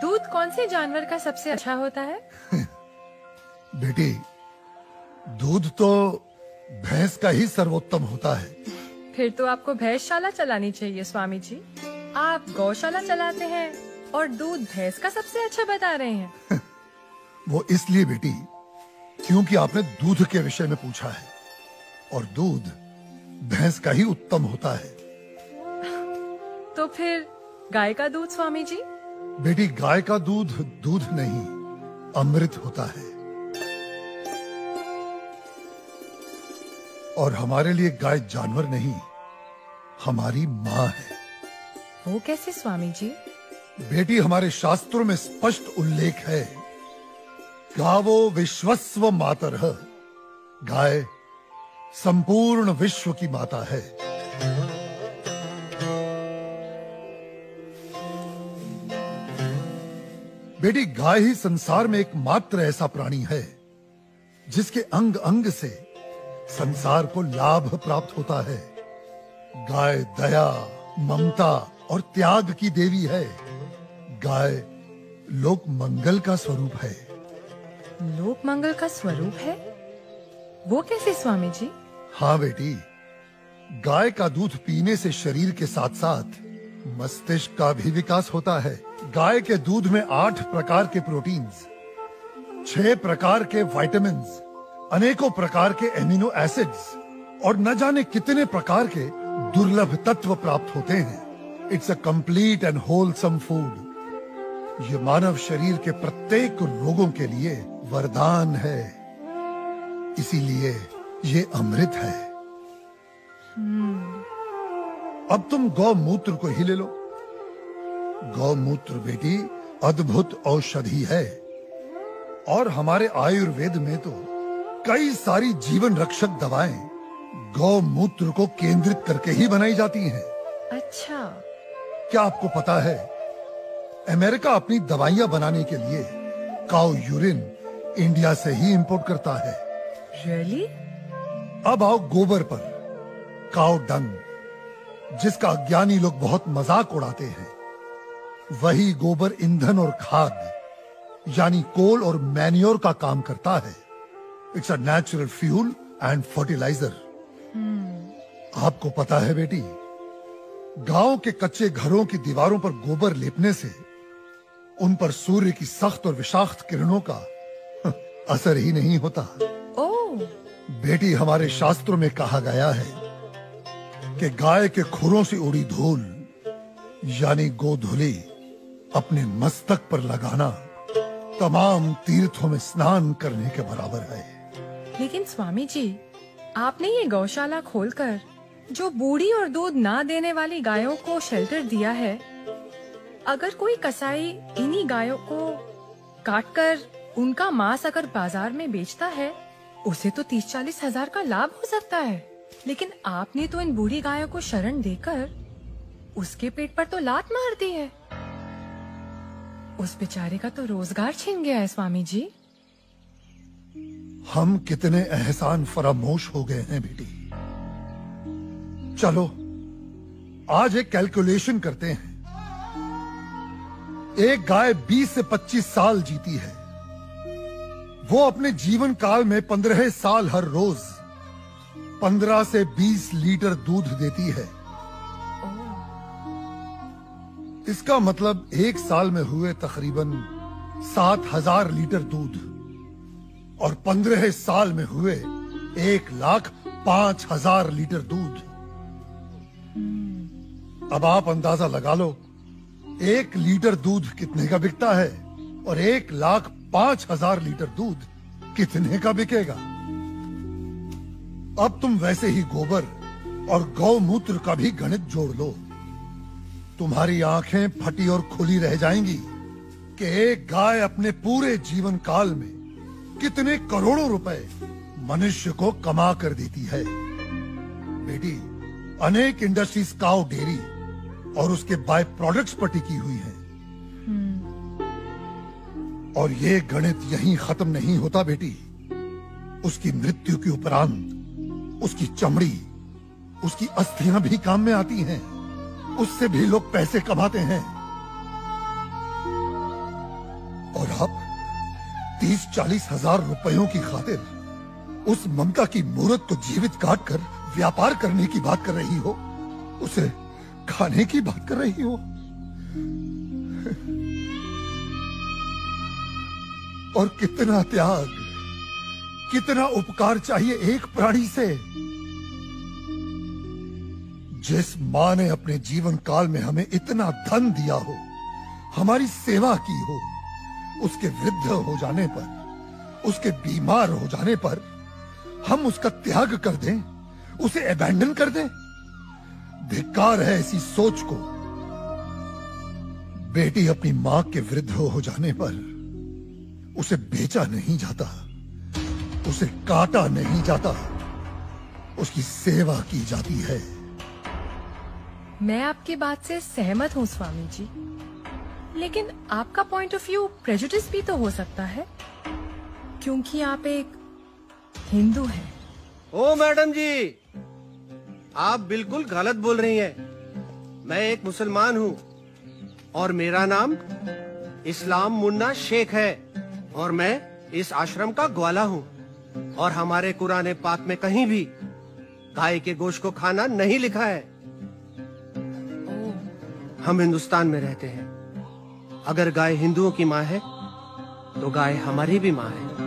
दूध कौन से जानवर का सबसे अच्छा होता है? बेटी, दूध तो भैंस का ही सर्वोत्तम होता है। फिर तो आपको भैंसशाला चलानी चाहिए स्वामी जी। आप गौशाला चलाते हैं और दूध भैंस का सबसे अच्छा बता रहे हैं। वो इसलिए बेटी क्योंकि आपने दूध के विषय में पूछा है, और दूध भैंस का ही उत्तम होता है। तो फिर गाय का दूध स्वामी जी? बेटी, गाय का दूध दूध नहीं, अमृत होता है। और हमारे लिए गाय जानवर नहीं, हमारी माँ है। वो कैसे स्वामी जी? बेटी, हमारे शास्त्रों में स्पष्ट उल्लेख है, गावो विश्वस्व मातरः, गाय संपूर्ण विश्व की माता है। बेटी, गाय ही संसार में एकमात्र ऐसा प्राणी है जिसके अंग अंग से संसार को लाभ प्राप्त होता है। गाय दया, ममता और त्याग की देवी है। गाय लोक मंगल का स्वरूप है। लोक मंगल का स्वरूप है? वो कैसे स्वामी जी? हाँ बेटी, गाय का दूध पीने से शरीर के साथ साथ मस्तिष्क का भी विकास होता है। गाय के दूध में 8 प्रकार के प्रोटीन्स, 6 प्रकार के विटामिन्स, अनेकों प्रकार के एमिनो एसिड्स और न जाने कितने प्रकार के दुर्लभ तत्व प्राप्त होते हैं। It's a complete and wholesome food. ये मानव शरीर के प्रत्येक रोगों के लिए वरदान है, इसीलिए ये अमृत है। अब तुम गौमूत्र को ही ले लो। गौमूत्र बेटी अद्भुत औषधि है, और हमारे आयुर्वेद में तो कई सारी जीवन रक्षक दवाएं गौमूत्र को केंद्रित करके ही बनाई जाती हैं। अच्छा। क्या आपको पता है, अमेरिका अपनी दवाइयां बनाने के लिए काऊ यूरिन इंडिया से ही इंपोर्ट करता है। रियली? अब आओ गोबर पर। काऊ डंग, जिसका अज्ञानी लोग बहुत मजाक उड़ाते हैं, वही गोबर ईंधन और खाद यानी कोल और मैन्योर का काम करता है। It's a natural fuel and fertiliser. आपको पता है बेटी, गांव के कच्चे घरों की दीवारों पर गोबर लेपने से उन पर सूर्य की सख्त और विषाक्त किरणों का असर ही नहीं होता। ओह। बेटी, हमारे शास्त्रों में कहा गया है कि गाय के खुरों से उड़ी धूल यानी गोधूली अपने मस्तक पर लगाना तमाम तीर्थों में स्नान करने के बराबर है। लेकिन स्वामी जी, आपने ये गौशाला खोलकर जो बूढ़ी और दूध ना देने वाली गायों को शेल्टर दिया है, अगर कोई कसाई इन्हीं गायों को काटकर उनका मांस अगर बाजार में बेचता है, उसे तो 30-40 हजार का लाभ हो सकता है। लेकिन आपने तो इन बूढ़ी गायों को शरण देकर उसके पेट पर तो लात मार दी है। उस बेचारे का तो रोजगार छिन गया है स्वामी जी। हम कितने एहसान फरामोश हो गए हैं बेटी। चलो आज एक कैलकुलेशन करते हैं। एक गाय 20 से 25 साल जीती है। वो अपने जीवन काल में 15 साल हर रोज 15 से 20 लीटर दूध देती है। इसका मतलब एक साल में हुए तकरीबन 7,000 लीटर दूध, और 15 साल में हुए 1,05,000 लीटर दूध। अब आप अंदाजा लगा लो, 1 लीटर दूध कितने का बिकता है, और 1,05,000 लीटर दूध कितने का बिकेगा। अब तुम वैसे ही गोबर और गौमूत्र का भी गणित जोड़ लो। तुम्हारी आंखें फटी और खुली रह जाएंगी कि एक गाय अपने पूरे जीवन काल में कितने करोड़ों रुपए मनुष्य को कमा कर देती है। बेटी, अनेक इंडस्ट्रीज काऊ डेयरी और उसके बाय प्रोडक्ट्स पर टिकी हुई हैं। और ये गणित यहीं खत्म नहीं होता बेटी। उसकी मृत्यु के उपरांत उसकी चमड़ी, उसकी अस्थियां भी काम में आती हैं। उससे भी लोग पैसे कमाते हैं। और आप 30-40 हजार रुपयों की खातिर उस ममता की मूर्त को जीवित काट कर व्यापार करने की बात कर रही हो, उसे खाने की बात कर रही हो। और कितना त्याग, कितना उपकार चाहिए एक प्राणी से। जिस मां ने अपने जीवन काल में हमें इतना धन दिया हो, हमारी सेवा की हो, उसके वृद्ध हो जाने पर, उसके बीमार हो जाने पर हम उसका त्याग कर दें, उसे अबैंडन कर दें। धिक्कार है ऐसी सोच को। बेटी अपनी मां के वृद्ध हो जाने पर उसे बेचा नहीं जाता, उसे काटा नहीं जाता, उसकी सेवा की जाती है। मैं आपकी बात से सहमत हूँ स्वामी जी, लेकिन आपका पॉइंट ऑफ व्यू प्रेजुडिस भी तो हो सकता है, क्योंकि आप एक हिंदू हैं। ओ मैडम जी, आप बिल्कुल गलत बोल रही हैं। मैं एक मुसलमान हूँ और मेरा नाम इस्लाम मुन्ना शेख है और मैं इस आश्रम का ग्वाला हूँ। और हमारे कुरान पाक में कहीं भी गाय के गोश्त को खाना नहीं लिखा है। हम हिंदुस्तान में रहते हैं। अगर गाय हिंदुओं की माँ है तो गाय हमारी भी माँ है।